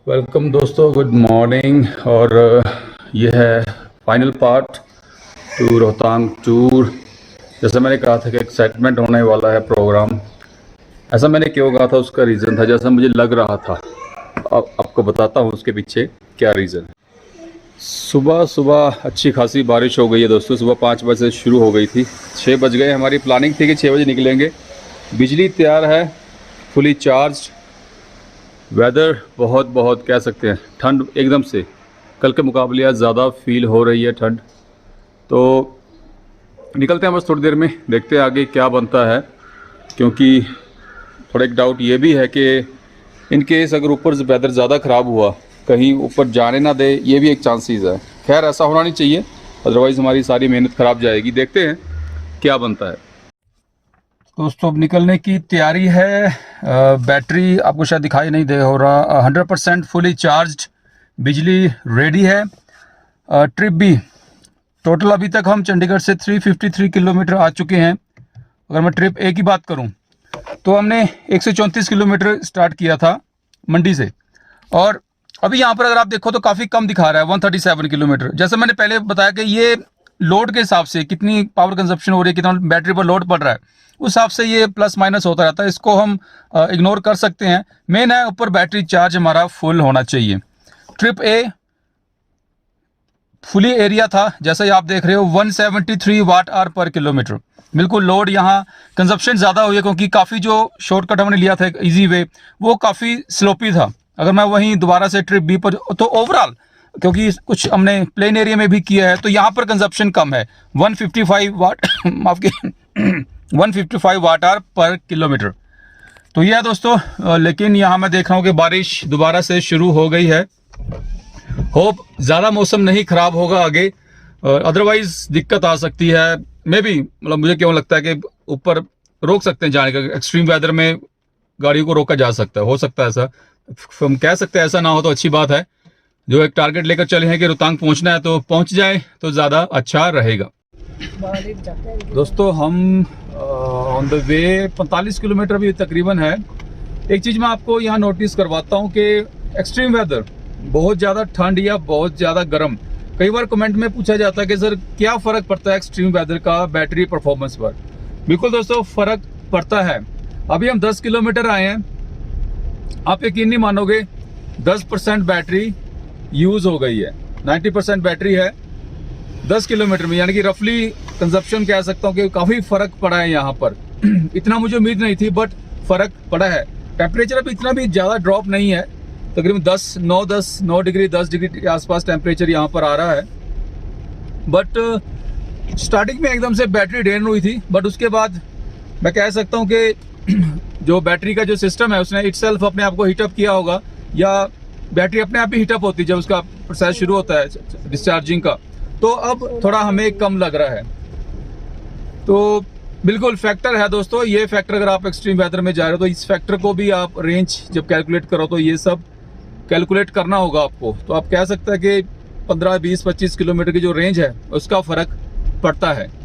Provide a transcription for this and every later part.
Welcome दोस्तों, good morning. और ये है final part two Rohtang tour. जैसे मैंने कहा था कि एक्साइटमेंट होने वाला है प्रोग्राम। ऐसा मैंने क्यों कहा था, उसका रीज़न था जैसा मुझे लग रहा था। अब आपको बताता हूँ उसके पीछे क्या रीज़न है। सुबह सुबह अच्छी खासी बारिश हो गई है दोस्तों। सुबह 5 बजे से शुरू हो गई थी, 6 बज गए। हमारी प्लानिंग थी कि 6 बजे निकलेंगे। बिजली तैयार है, फुली चार्ज। वेदर बहुत बहुत कह सकते हैं, ठंड एकदम से कल के मुकाबले आज ज़्यादा फील हो रही है ठंड। तो निकलते हैं बस थोड़ी देर में, देखते हैं आगे क्या बनता है। क्योंकि थोड़ा एक डाउट ये भी है कि इन केस अगर ऊपर से वेदर ज़्यादा ख़राब हुआ, कहीं ऊपर जाने ना दे, ये भी एक चांसेस है। खैर ऐसा होना नहीं चाहिए, अदरवाइज़ हमारी सारी मेहनत ख़राब जाएगी। देखते हैं क्या बनता है। दोस्तों अब निकलने की तैयारी है। बैटरी आपको शायद दिखाई नहीं दे हो रहा, 100% फुली चार्ज्ड, बिजली रेडी है। ट्रिप भी टोटल अभी तक हम चंडीगढ़ से 353 किलोमीटर आ चुके हैं। अगर मैं ट्रिप ए की बात करूं तो हमने 134 किलोमीटर स्टार्ट किया था मंडी से, और अभी यहाँ पर अगर आप देखो तो काफ़ी कम दिखा रहा है, 137 किलोमीटर। जैसे मैंने पहले बताया कि ये लोड के हिसाब से कितनी पावर कंजप्शन हो रही है, कितना बैटरी पर लोड पड़ रहा है, उस हिसाब से ये प्लस माइनस होता रहता है। इसको हम इग्नोर कर सकते हैं। मेन है ऊपर बैटरी चार्ज हमारा फुल होना चाहिए। ट्रिप ए फुली एरिया था, जैसा ही आप देख रहे हो, 173 वाट आवर पर किलोमीटर। बिल्कुल लोड यहाँ कंजप्शन ज़्यादा हुई है, क्योंकि काफ़ी जो शॉर्टकट हमने लिया था एक ईजी वे, वो काफ़ी स्लोपी था। अगर मैं वहीं दोबारा से ट्रिप बी पर, तो ओवरऑल क्योंकि कुछ हमने प्लेन एरिया में भी किया है, तो यहाँ पर कंजप्शन कम है, 155 वाट माफ के 155 वाट आवर पर किलोमीटर। तो यह है दोस्तों। लेकिन यहाँ मैं देख रहा हूँ कि बारिश दोबारा से शुरू हो गई है। होप ज़्यादा मौसम नहीं ख़राब होगा आगे, अदरवाइज दिक्कत आ सकती है। मे भी मतलब मुझे क्यों लगता है कि ऊपर रोक सकते हैं जाने का। एक्सट्रीम वेदर में गाड़ियों को रोका जा सकता है, हो सकता है ऐसा। हम कह सकते हैं ऐसा ना हो तो अच्छी बात है। जो एक टारगेट लेकर चले हैं कि रोहतांग पहुंचना है, तो पहुंच जाए तो ज़्यादा अच्छा रहेगा। दोस्तों हम ऑन द वे 45 किलोमीटर भी तकरीबन है। एक चीज़ मैं आपको यहाँ नोटिस करवाता हूँ कि एक्सट्रीम वेदर, बहुत ज़्यादा ठंड या बहुत ज़्यादा गर्म, कई बार कमेंट में पूछा जाता है कि सर क्या फ़र्क पड़ता है एक्सट्रीम वेदर का बैटरी परफॉर्मेंस पर। बिल्कुल दोस्तों फ़र्क पड़ता है। अभी हम 10 किलोमीटर आए हैं, आप यकीन नहीं मानोगे, 10% बैटरी यूज़ हो गई है। 90% बैटरी है 10 किलोमीटर में, यानी कि रफली कंजप्शन कह सकता हूँ कि काफ़ी फ़र्क पड़ा है यहाँ पर। इतना मुझे उम्मीद नहीं थी, बट फ़र्क पड़ा है। टेम्परेचर अभी इतना भी ज़्यादा ड्रॉप नहीं है, तकरीबन 9 डिग्री 10 डिग्री के आसपास टेम्परेचर यहाँ पर आ रहा है। बट स्टार्टिंग में एकदम से बैटरी ड्रेन हुई थी, बट उसके बाद मैं कह सकता हूँ कि जो बैटरी का जो सिस्टम है उसने इटसेल्फ अपने आप को हीटअप किया होगा, या बैटरी अपने आप ही हीटअप होती है जब उसका प्रोसेस शुरू होता है डिस्चार्जिंग का। तो अब थोड़ा हमें कम लग रहा है। तो बिल्कुल फैक्टर है दोस्तों, ये फैक्टर अगर आप एक्सट्रीम वेदर में जा रहे हो तो इस फैक्टर को भी आप रेंज जब कैलकुलेट करो तो ये सब कैलकुलेट करना होगा आपको। तो आप कह सकते हैं कि 15, 20, 25 किलोमीटर की जो रेंज है उसका फ़र्क पड़ता है।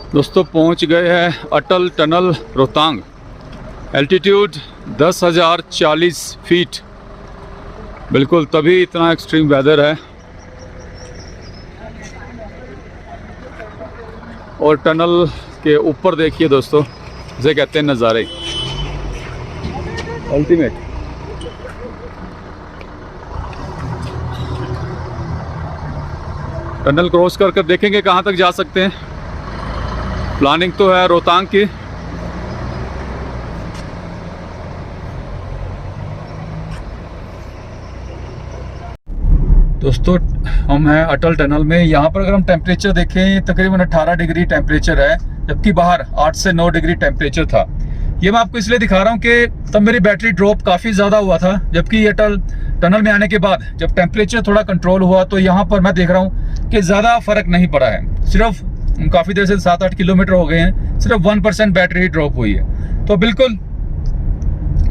दोस्तों पहुंच गए हैं Atal tunnel Rohtang. Altitude 10,040 feet. बिल्कुल तभी इतना एक्सट्रीम वेदर है। और टनल के ऊपर देखिए दोस्तों, इसे कहते हैं नज़ारे अल्टीमेट। टनल क्रॉस कर देखेंगे कहाँ तक जा सकते हैं। प्लानिंग तो है रोहतांग की। दोस्तों हम हैं अटल टनल में। यहाँ पर अगर हम टेम्परेचर देखें, तकरीबन 18 डिग्री टेम्परेचर है। जबकि बाहर 8 से 9 डिग्री टेम्परेचर था। ये मैं आपको इसलिए दिखा रहा हूँ कि तब मेरी बैटरी ड्रॉप काफ़ी ज़्यादा हुआ था, जबकि ये टनल में आने के बाद जब टेम्परेचर थोड़ा कंट्रोल हुआ तो यहाँ पर मैं देख रहा हूँ कि ज़्यादा फर्क नहीं पड़ा है। सिर्फ काफ़ी देर से 7-8 किलोमीटर हो गए हैं, सिर्फ 1% बैटरी ड्रॉप हुई है। तो बिल्कुल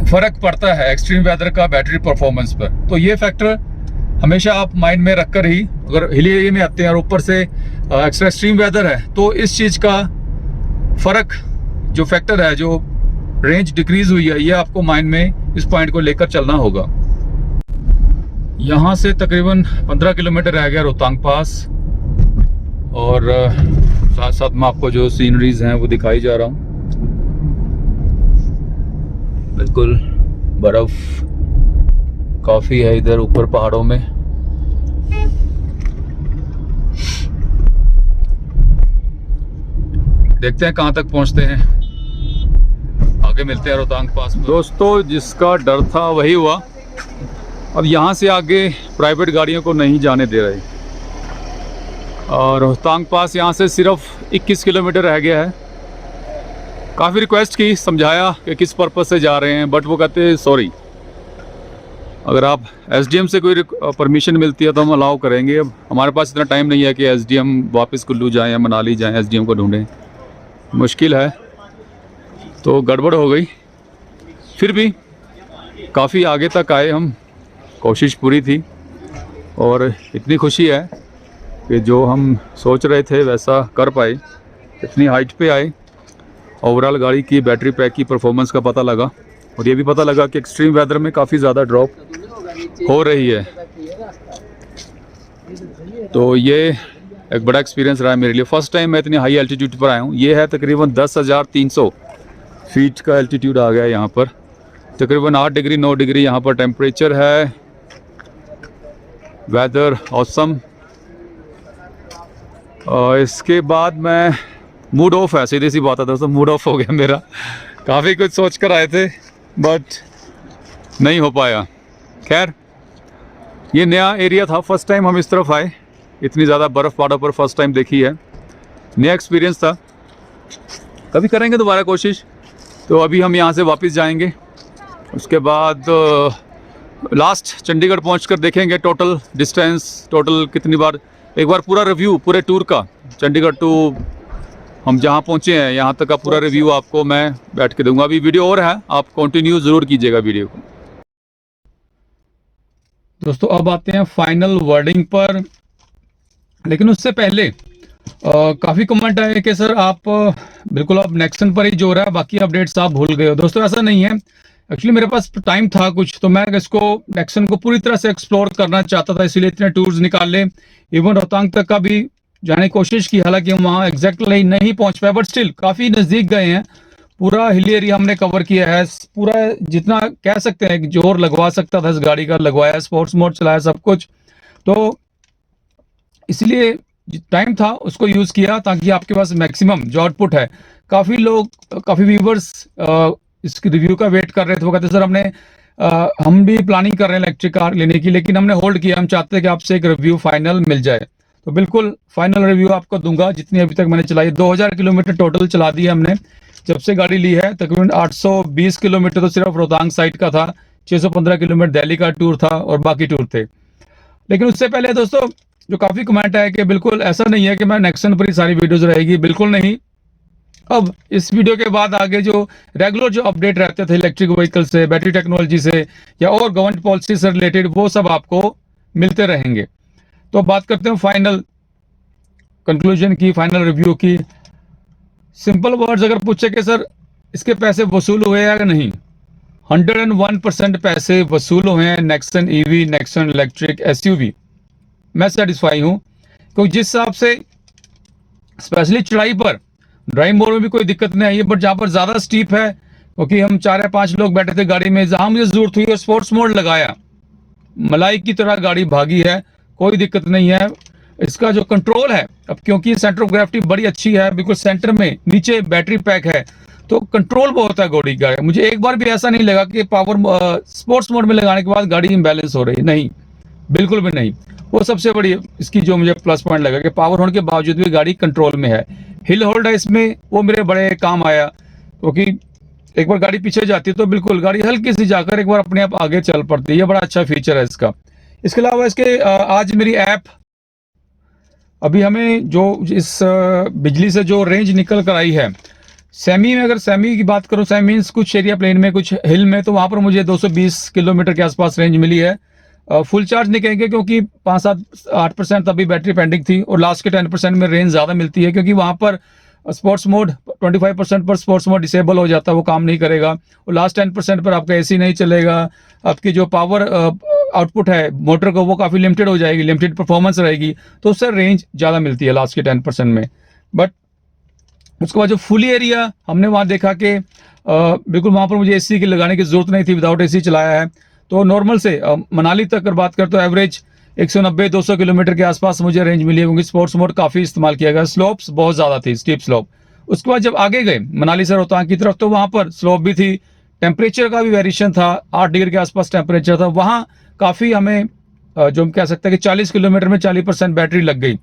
फ़र्क पड़ता है एक्सट्रीम वेदर का बैटरी परफॉर्मेंस पर। तो ये फैक्टर हमेशा आप माइंड में रख कर ही, अगर हिली एरिया में आते हैं और ऊपर से एक्स्ट्रा एक्सट्रीम वेदर है, तो इस चीज़ का फ़र्क जो फैक्टर है, जो रेंज डिक्रीज हुई है, ये आपको माइंड में इस पॉइंट को लेकर चलना होगा। यहाँ से तकरीबन 15 किलोमीटर रह गया रोहतांग पास, और साथ साथ मैं आपको जो सीनरीज हैं वो दिखाई जा रहा हूँ। बिल्कुल बर्फ काफ़ी है इधर ऊपर पहाड़ों में। देखते हैं कहाँ तक पहुँचते हैं, आगे मिलते हैं रोहतांग पास में। दोस्तों, जिसका डर था वही हुआ। अब यहाँ से आगे प्राइवेट गाड़ियों को नहीं जाने दे रहे, और रोहतांग पास यहाँ से सिर्फ 21 किलोमीटर रह गया है। काफ़ी रिक्वेस्ट की, समझाया कि किस पर्पज़ से जा रहे हैं, बट वो कहते हैं सॉरी, अगर आप एसडीएम से कोई परमिशन मिलती है तो हम अलाउ करेंगे। अब हमारे पास इतना टाइम नहीं है कि एसडीएम वापस कुल्लू जाएं या मनाली जाएं, एसडीएम को ढूंढें, मुश्किल है। तो गड़बड़ हो गई, फिर भी काफ़ी आगे तक आए हम, कोशिश पूरी थी, और इतनी खुशी है कि जो हम सोच रहे थे वैसा कर पाए। इतनी हाइट पे आए, ओवरऑल गाड़ी की बैटरी पैक की परफॉर्मेंस का पता लगा, और ये भी पता लगा कि एक्सट्रीम वेदर में काफ़ी ज़्यादा ड्रॉप हो रही है। तो ये एक बड़ा एक्सपीरियंस रहा है मेरे लिए। फ़र्स्ट टाइम मैं इतनी हाई एल्टीट्यूड पर आया हूँ। ये है तकरीबन 10,300 फीट का एल्टीट्यूड आ गया है यहाँ पर। तकरीबन 8 डिग्री 9 डिग्री यहाँ पर टेम्परेचर है। Weather awesome. और इसके बाद मैं मूड ऑफ है, सीधी सी बात है दोस्तों, मूड ऑफ हो गया मेरा। काफ़ी कुछ सोच कर आए थे बट नहीं हो पाया। खैर, ये नया एरिया था, फर्स्ट टाइम हम इस तरफ आए, इतनी ज़्यादा बर्फ़ पहाड़ों पर फर्स्ट टाइम देखी है, नया एक्सपीरियंस था। कभी करेंगे दोबारा कोशिश। तो अभी हम यहाँ से वापस जाएंगे, उसके बाद लास्ट चंडीगढ़ पहुँचकर देखेंगे टोटल डिस्टेंस, टोटल कितनी बार, एक बार पूरा रिव्यू पूरे टूर का, चंडीगढ़ टू हम जहाँ पहुँचे हैं यहाँ तक का पूरा रिव्यू आपको मैं बैठ के दूंगा। अभी वीडियो और है, आप कंटिन्यू ज़रूर कीजिएगा वीडियो को। दोस्तों, अब आते हैं फाइनल वर्डिंग पर, लेकिन उससे पहले काफ़ी कमेंट आए कि सर आप बिल्कुल आप नेक्सन पर ही जोर है, बाकी अपडेट्स आप भूल गए हो। दोस्तों, ऐसा नहीं है, एक्चुअली मेरे पास टाइम था कुछ, तो मैं इसको नेक्सन को पूरी तरह से एक्सप्लोर करना चाहता था, इसीलिए इतने टूर्स निकाले। इवन रोहतांग तक का भी जाने की कोशिश की, हालांकि हम वहाँ एग्जैक्टली नहीं पहुँच पाए, बट स्टिल काफ़ी नज़दीक गए हैं। पूरा हिली एरिया हमने कवर किया है, पूरा जितना कह सकते हैं जोर लगवा सकता था इस गाड़ी का लगवाया, स्पोर्ट्स मोड चलाया, सब कुछ। तो इसलिए टाइम था उसको यूज़ किया ताकि आपके पास मैक्सिमम जो आउटपुट है। काफ़ी लोग, काफ़ी व्यूवर्स इस रिव्यू का वेट कर रहे थे, वो कहते सर हम भी प्लानिंग कर रहे हैं इलेक्ट्रिक कार लेने की, लेकिन हमने होल्ड किया, हम चाहते हैं कि आपसे एक रिव्यू फाइनल मिल जाए। तो बिल्कुल फाइनल रिव्यू आपको दूंगा, जितनी अभी तक मैंने चलाई। 2000 किलोमीटर टोटल चला दी है हमने जब से गाड़ी ली है। तकरीबन 820 किलोमीटर तो सिर्फ रोहतांग साइड का था, 615 किलोमीटर दिल्ली का टूर था और बाकी टूर थे। लेकिन उससे पहले दोस्तों, जो काफ़ी कमेंट है कि बिल्कुल ऐसा नहीं है कि मैं नेक्सन पर ही सारी वीडियोज़ रहेगी, बिल्कुल नहीं। अब इस वीडियो के बाद आगे जो रेगुलर जो अपडेट रहते थे इलेक्ट्रिक व्हीकल से, बैटरी टेक्नोलॉजी से, या और गवर्नमेंट पॉलिसी से रिलेटेड, वो सब आपको मिलते रहेंगे। तो बात करते हैं फाइनल कंक्लूजन की, फाइनल रिव्यू की। सिंपल वर्ड्स अगर पूछे कि सर इसके पैसे वसूल हुए या नहीं, 101% पैसे वसूल हुए हैं Nexon EV, Nexon electric SUV. मैं सेटिस्फाई हूँ, क्योंकि जिस हिसाब से स्पेशली चढ़ाई पर ड्राइव मोड में भी कोई दिक्कत नहीं आई है, बट जहाँ पर ज़्यादा स्टीप है, क्योंकि हम 4 या 5 लोग बैठे थे गाड़ी में, जहाँ मुझे ज़रूरत हुई और स्पोर्ट्स मोड लगाया, मलाई की तरह गाड़ी भागी है, कोई दिक्कत नहीं है। इसका जो कंट्रोल है, अब क्योंकि सेंटर ऑफ ग्रेविटी बड़ी अच्छी है, बिल्कुल सेंटर में नीचे बैटरी पैक है, तो कंट्रोल बहुत है गाड़ी का। मुझे एक बार भी ऐसा नहीं लगा कि पावर स्पोर्ट्स मोड में लगाने के बाद गाड़ी इम्बैलेंस हो रही है, नहीं, बिल्कुल भी नहीं। वो सबसे बड़ी इसकी जो मुझे प्लस पॉइंट लगा कि पावर होने के बावजूद भी गाड़ी कंट्रोल में है। हिल होल्ड है इसमें, वो मेरे बड़े काम आया, क्योंकि एक बार गाड़ी पीछे जाती है तो बिल्कुल गाड़ी हल्की सी जाकर एक बार अपने आप आगे चल पड़ती है। ये बड़ा अच्छा फीचर है इसका। इसके अलावा इसके आज मेरी ऐप अभी हमें जो इस बिजली से जो रेंज निकल कर आई है, सेमी में, अगर सेमी की बात करूं, सेमी मीन्स कुछ एरिया प्लेन में कुछ हिल में, तो वहां पर मुझे 220 किलोमीटर के आसपास रेंज मिली है। फुल चार्ज नहीं कहेंगे क्योंकि 5-8% तभी बैटरी पेंडिंग थी, और लास्ट के 10% में रेंज ज़्यादा मिलती है, क्योंकि वहां पर स्पोर्ट्स मोड 25% पर स्पोर्ट्स मोड डिसेबल हो जाता है, वो काम नहीं करेगा। और लास्ट 10% पर आपका एसी नहीं चलेगा, आपकी जो पावर आउटपुट है मोटर को वो काफ़ी लिमिटेड हो जाएगी, लिमिटेड परफॉर्मेंस रहेगी, तो उससे रेंज ज़्यादा मिलती है लास्ट के 10% में। बट उसके बाद जो फुली एरिया हमने वहाँ देखा कि बिल्कुल वहाँ पर मुझे एसी की लगाने की ज़रूरत नहीं थी, विदाउट एसी चलाया है। तो नॉर्मल से मनाली तक अगर बात करें तो एवरेज 190-200 किलोमीटर के आसपास मुझे रेंज मिली है, क्योंकि स्पोर्ट्स मोड काफ़ी इस्तेमाल किया गया। स्लोप्स बहुत ज़्यादा थी, स्टीप स्लोप। उसके बाद जब आगे गए मनाली से रोहतांग की तरफ, तो वहाँ पर स्लोप भी थी, टेम्परेचर का भी वेरिएशन था, 8 डिग्री के आसपास टेम्परेचर था। वहाँ काफ़ी हमें जो हम कह सकते हैं कि 40 किलोमीटर में 40% बैटरी लग गई।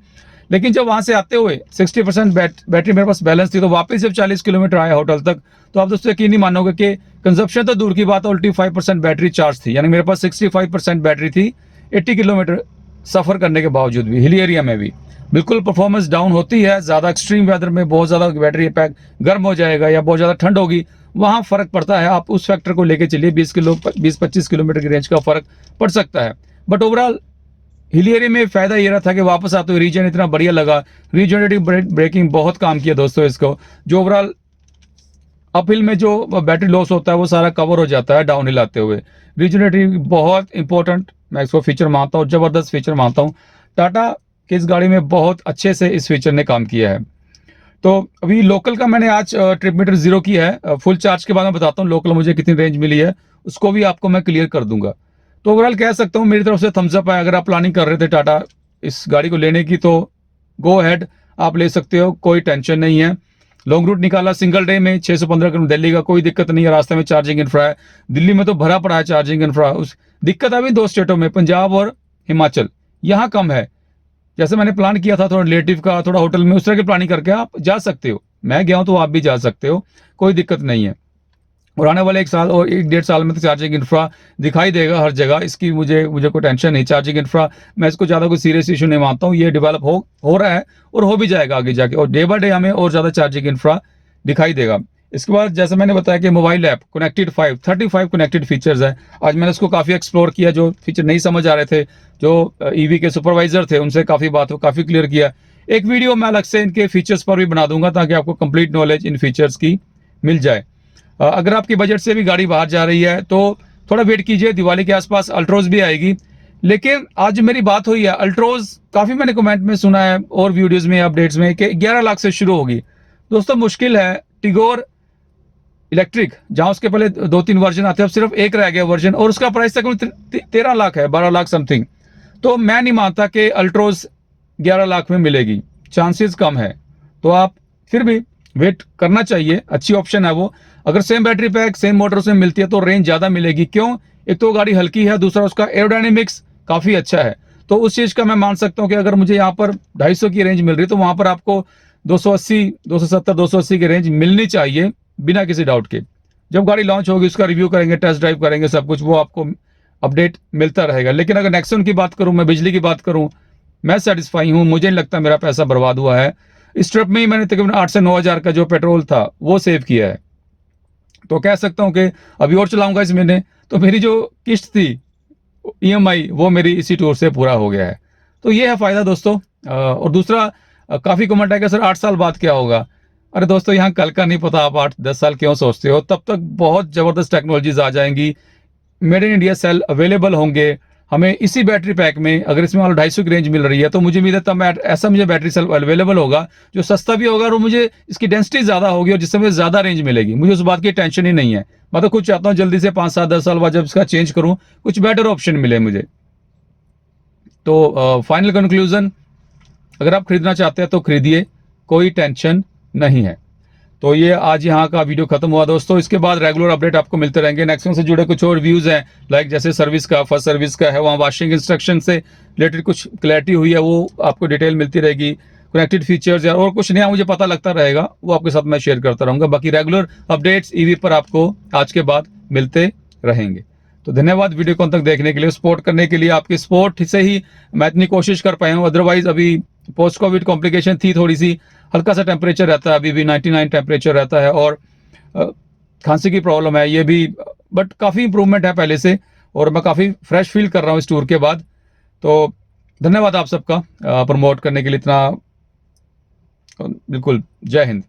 लेकिन जब वहाँ से आते हुए 60% बैटरी मेरे पास बैलेंस थी, तो वापस जब 40 किलोमीटर आया होटल तक, तो आप दोस्तों यकीन नहीं मानोगे कि कंजप्शन तो दूर की बात है, उल्टी 5% बैटरी चार्ज थी। यानी मेरे पास 65% बैटरी थी 80 किलोमीटर सफ़र करने के बावजूद भी, हिली एरिया में भी। बिल्कुल परफॉर्मेंस डाउन होती है, ज़्यादा एक्सट्रीम वेदर में बहुत ज़्यादा बैटरी पैक गर्म हो जाएगा या बहुत ज़्यादा ठंड होगी, वहाँ फ़र्क पड़ता है। आप उस फैक्टर को लेके चलिए, 20-25 किलोमीटर की रेंज का फ़र्क पड़ सकता है। बट ओवरऑल हिली एरिया में फ़ायदा ये रहा था कि वापस आते हुए रीजन इतना बढ़िया लगा। रीजनरेटिव ब्रेकिंग बहुत काम किया दोस्तों इसको, जो ओवरऑल अपहिल में जो बैटरी लॉस होता है वो सारा कवर हो जाता है डाउन हिल आते हुए। रीजनरेटिव बहुत इंपॉर्टेंट, मैं इसको फीचर मानता हूँ, ज़बरदस्त फीचर मानता हूँ। टाटा की इस गाड़ी में बहुत अच्छे से इस फीचर ने काम किया है। तो अभी लोकल का मैंने आज ट्रिप मीटर ज़ीरो किया है। फुल चार्ज के बाद मैं बताता हूँ लोकल मुझे कितनी रेंज मिली है, उसको भी आपको मैं क्लियर कर दूंगा। तो ओवरऑल कह सकता हूँ मेरी तरफ से थम्स अप है। अगर आप प्लानिंग कर रहे थे टाटा इस गाड़ी को लेने की, तो गो अहेड, आप ले सकते हो, कोई टेंशन नहीं है। लॉन्ग रूट निकाला सिंगल डे में 615 किलोमीटर दिल्ली का, कोई दिक्कत नहीं है। रास्ते में चार्जिंग इंफ्रा है, दिल्ली में तो भरा पड़ा है चार्जिंग इंफ्रा। उस दिक्कत अभी 2 स्टेटों में, पंजाब और हिमाचल, यहाँ कम है। जैसे मैंने प्लान किया था थोड़ा रिलेटिव का, थोड़ा होटल में, उस तरह की प्लानिंग करके आप जा सकते हो। मैं गया हूँ तो आप भी जा सकते हो, कोई दिक्कत नहीं है। और आने वाले 1 साल और 1-1.5 साल में तो चार्जिंग इंफ्रा दिखाई देगा हर जगह, इसकी मुझे कोई टेंशन नहीं। चार्जिंग इंफ्रा मैं इसको ज़्यादा कोई सीरियस इशू नहीं मानता हूँ, ये डेवलप हो रहा है और हो भी जाएगा आगे जाके, और डे बाय डे हमें और ज़्यादा चार्जिंग इंफ्रा दिखाई देगा। इसके बाद जैसे मैंने बताया कि mobile app connected 35 connected features है। आज मैंने उसको काफ़ी एक्सप्लोर किया, जो फीचर नहीं समझ आ रहे थे, जो ईवी के सुपरवाइजर थे उनसे काफ़ी बात हो, काफ़ी क्लियर किया। एक वीडियो मैं अलग से इनके फीचर्स पर भी बना दूंगा, ताकि आपको कंप्लीट नॉलेज इन फीचर्स की मिल जाए। अगर आपकी बजट से भी गाड़ी बाहर जा रही है तो थोड़ा वेट कीजिए, दिवाली के आसपास अल्ट्रोज भी आएगी। लेकिन आज मेरी बात हुई है अल्ट्रोज, काफ़ी मैंने कमेंट में सुना है और वीडियोज़ में अपडेट्स में कि 11 लाख से शुरू होगी। दोस्तों मुश्किल है। टिगोर इलेक्ट्रिक, जहां उसके पहले 2-3 वर्जन आते हैं, अब सिर्फ एक रह गया वर्जन, और उसका प्राइस तक 13 लाख है, 12 लाख समथिंग। तो मैं नहीं मानता कि अल्ट्रोज 11 लाख में मिलेगी, चांसेस कम है। तो आप फिर भी वेट करना चाहिए, अच्छी ऑप्शन है वो। अगर same battery pack same motor से मिलती है तो रेंज ज़्यादा मिलेगी। क्यों? एक तो गाड़ी हल्की है, दूसरा उसका एरोडायनेमिक्स काफ़ी अच्छा है। तो उस चीज़ का मैं मान सकता हूँ कि अगर मुझे यहाँ पर 250 की रेंज मिल रही है, तो वहाँ पर आपको 280, 270, 280 की रेंज मिलनी चाहिए बिना किसी डाउट के। जब गाड़ी लॉन्च होगी उसका रिव्यू करेंगे, टेस्ट ड्राइव करेंगे, सब कुछ वो आपको अपडेट मिलता रहेगा। लेकिन अगर नेक्सॉन की बात करूँ, मैं बिजली की बात करूँ, मैं सेटिस्फाई हूँ, मुझे नहीं लगता मेरा पैसा बर्बाद हुआ है। इस ट्रिप में ही मैंने तकरीबन 8 से 9 हज़ार का जो पेट्रोल था वो सेव किया है। तो कह सकता हूँ कि अभी और चलाऊंगा इस महीने, तो मेरी जो किस्त थी ईएमआई वो मेरी इसी टूर से पूरा हो गया है। तो ये है फ़ायदा दोस्तों। और दूसरा, काफ़ी कमेंट है कि सर 8 साल बाद क्या होगा। अरे दोस्तों, यहाँ कल का नहीं पता, आप 8-10 साल क्यों सोचते हो। तब तक बहुत ज़बरदस्त टेक्नोलॉजीज आ जाएंगी, made in India cell available होंगे हमें इसी बैटरी पैक में। अगर इसमें वाला 250 की रेंज मिल रही है तो मुझे उम्मीद है तब मैं ऐसा मुझे बैटरी सेल अवेलेबल होगा जो सस्ता भी होगा, और मुझे इसकी डेंसिटी ज़्यादा होगी और जिससे मुझे ज़्यादा रेंज मिलेगी। मुझे उस बात की टेंशन ही नहीं है। मैं तो खुद चाहता हूँ जल्दी से 5-7-10 साल बाद जब इसका चेंज करूँ, कुछ बेटर ऑप्शन मिले मुझे। तो फाइनल कंक्लूजन, अगर आप खरीदना चाहते हैं तो खरीदिए, कोई टेंशन नहीं है। तो ये आज यहाँ का वीडियो खत्म हुआ दोस्तों। इसके बाद रेगुलर अपडेट आपको मिलते रहेंगे। नेक्सॉन से जुड़े कुछ और व्यूज़ हैं, लाइक जैसे सर्विस का, फर्स्ट सर्विस का है, वहाँ वॉशिंग इंस्ट्रक्शन से रिलेटेड कुछ क्लैरिटी हुई है, वो आपको डिटेल मिलती रहेगी। कनेक्टेड फीचर्स या और कुछ नया मुझे पता लगता रहेगा वो आपके साथ मैं शेयर करता रहूँगा। बाकी रेगुलर अपडेट्स ईवी पर आपको आज के बाद मिलते रहेंगे। तो धन्यवाद वीडियो को अंत तक देखने के लिए, सपोर्ट करने के लिए। आपकी सपोर्ट से ही मैं इतनी कोशिश कर पाया हूँ, अदरवाइज अभी पोस्ट कोविड कॉम्प्लिकेशन थी थोड़ी सी, हल्का सा टेम्परेचर रहता है, अभी भी 99 टेम्परेचर रहता है और खांसी की प्रॉब्लम है ये भी, बट काफ़ी इंप्रूवमेंट है पहले से और मैं काफ़ी फ्रेश फील कर रहा हूँ इस टूर के बाद। तो धन्यवाद आप सबका प्रमोट करने के लिए इतना, बिल्कुल। जय हिंद।